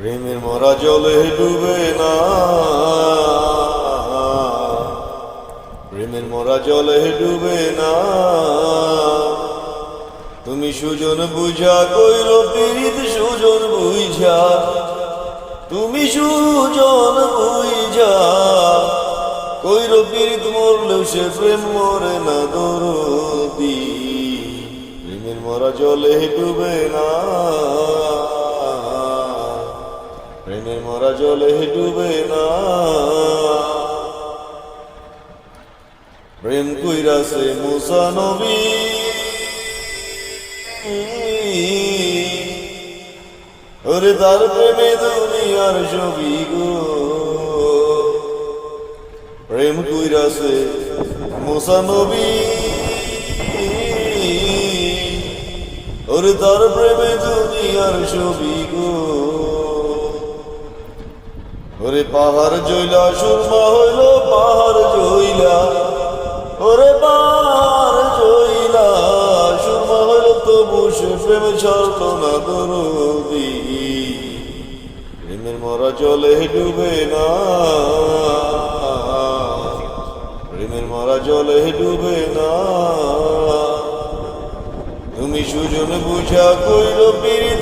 প্রেমের মরা জলে ডুবে না, প্রেমের মরা জলে ডুবে না। তুমি সুজন বুঝা কইর পীড়িত সুজন বুঝা, তুমি সুজন বুঝা কইর পীড়িত মরলেও সে প্রেম মরে না দরদি। প্রেমের মরা জলে ডুবে না, প্রেমের মরা জলে ডুবে না। প্রেম কইরাছে মুসা নবী, ওরে তার প্রেমে দুনিয়ার ছবি গো। প্রেম কইরাছে মুসা নবী, ওরে তার প্রেমে দুনিয়ার ছবি গো। ওরে পাহাড় জইলা সুরমা হইল পাহাড় জইলা, ওরে পাহাড় জইলা সুরমা হইল তবু সে প্রেম ছাড়ত না দরদি। প্রেমের মরা জলে ডুবে না, প্রেমের মরা জলে ডুবে না। তুমি সুজন বুঝা কইল পীড়িত